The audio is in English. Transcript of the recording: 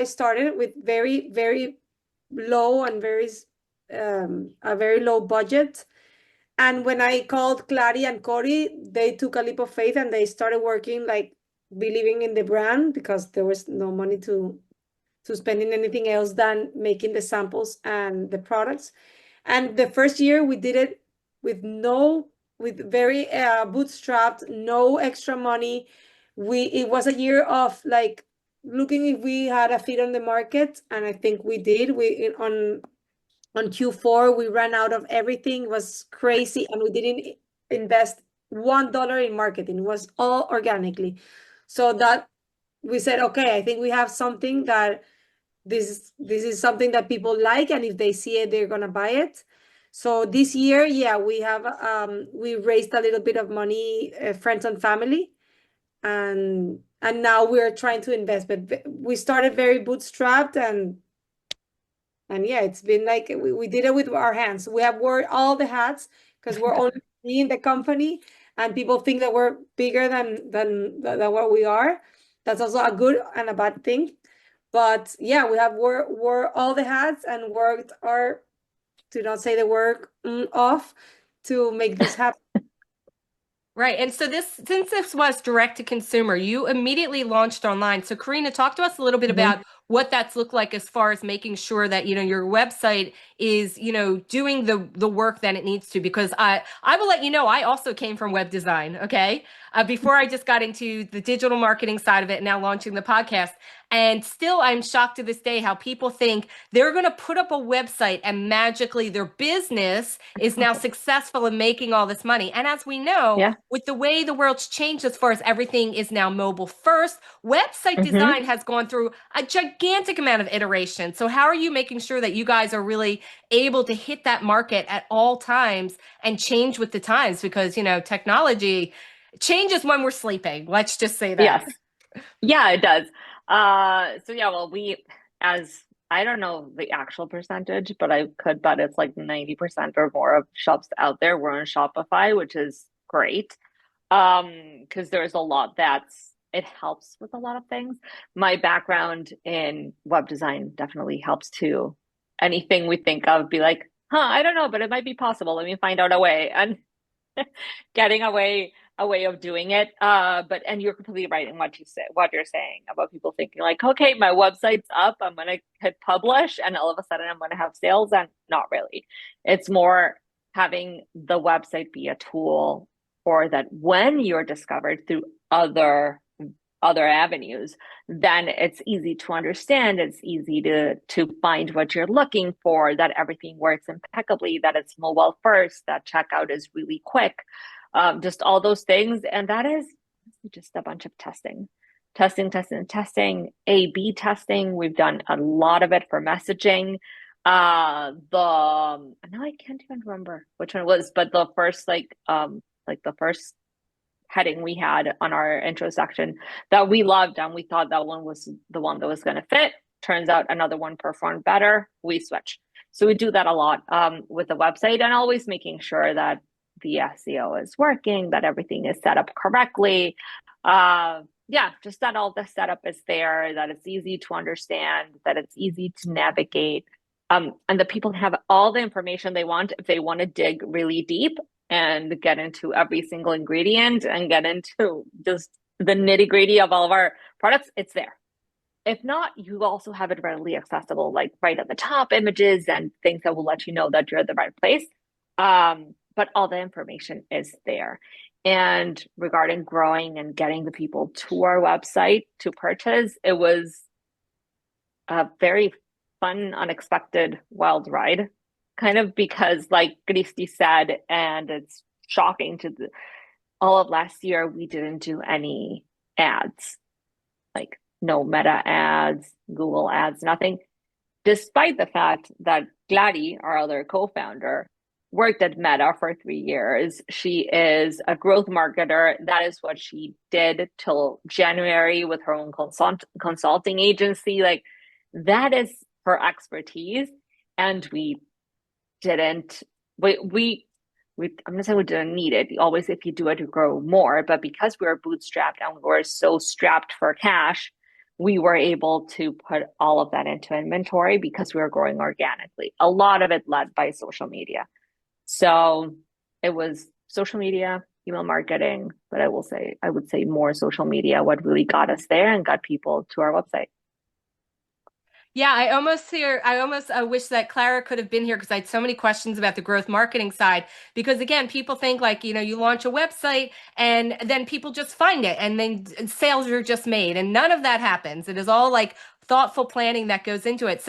I started with very, very low and a very low budget. And when I called Clary and Cory, they took a leap of faith and they started working, like believing in the brand, because there was no money to spend in anything else than making the samples and the products. And the first year we did it with with very bootstrapped, no extra money. It was a year of like looking if we had a fit on the market, and I think we did. On Q4 we ran out of everything. It was crazy, and we didn't invest $1 in marketing. It was all organically. So that we said, okay, I think we have something that this is something that people like, and if they see it, they're gonna buy it. So this year, yeah, we raised a little bit of money, friends and family, and now we're trying to invest. But we started very bootstrapped, and yeah, it's been like we did it with our hands. We have worn all the hats because we're only three in the company, and people think that we're bigger than what we are. That's also a good and a bad thing. But yeah, we have wore all the hats and worked our, to not say the work off, to make this happen. Right. And so since this was direct to consumer, you immediately launched online. So Karina, talk to us a little bit Mhm. about what that's looked like as far as making sure that, your website is, doing the work that it needs to, because I will let you know, I also came from web design. Okay. Before I just got into the digital marketing side of it, now launching the podcast. And still, I'm shocked to this day how people think they're going to put up a website and magically their business is now successful in making all this money. And as we know, Yeah. with the way the world's changed as far as everything is now mobile first, website hmm design has gone through a gigantic amount of iteration. So how are you making sure that you guys are really able to hit that market at all times and change with the times? Because, technology changes when we're sleeping. Let's just say that. Yes. Yeah, it does. So yeah, well, as I don't know the actual percentage, but I could bet it's like 90% or more of shops out there were on Shopify, which is great. Because there's a lot it helps with a lot of things. My background in web design definitely helps too. Anything we think of, be like, I don't know, but it might be possible. Let me find out a way. And getting a way of doing it. But and you're completely right in what you're saying about people thinking like, okay, my website's up, I'm gonna hit publish, and all of a sudden I'm gonna have sales, and not really. It's more having the website be a tool for that when you're discovered through other avenues, then it's easy to understand, it's easy to find what you're looking for, that everything works impeccably, that it's mobile first, that checkout is really quick, just all those things. And that is just a bunch of testing, A/B testing. We've done a lot of it for messaging. Now I can't even remember which one it was, but the first like the first heading we had on our intro section that we loved and we thought that one was the one that was going to fit. Turns out another one performed better. We switch. So we do that a lot with the website, and always making sure that the SEO is working, that everything is set up correctly. Yeah, just that all the setup is there, that it's easy to understand, that it's easy to navigate, and that people have all the information they want if they want to dig really deep and get into every single ingredient and get into just the nitty gritty of all of our products. It's there. If not, you also have it readily accessible, like right at the top, images and things that will let you know that you're at the right place. But all the information is there. And regarding growing and getting the people to our website to purchase, it was a very fun, unexpected, wild ride. Kind of because, like Christy said, and it's shocking all of last year, we didn't do any ads, like no Meta ads, Google ads, nothing. Despite the fact that Gladys, our other co-founder, worked at Meta for 3 years. She is a growth marketer. That is what she did till January with her own consulting agency. Like that is her expertise. And didn't, I'm not saying we didn't need it. Always, if you do it, you grow more. But because we were bootstrapped and we were so strapped for cash, we were able to put all of that into inventory because we were growing organically. A lot of it led by social media. So it was social media, email marketing, but I would say more social media, what really got us there and got people to our website. Yeah, I almost wish that Clara could have been here because I had so many questions about the growth marketing side. Because again, people think like, you launch a website and then people just find it and then sales are just made, and none of that happens. It is all like thoughtful planning that goes into it. So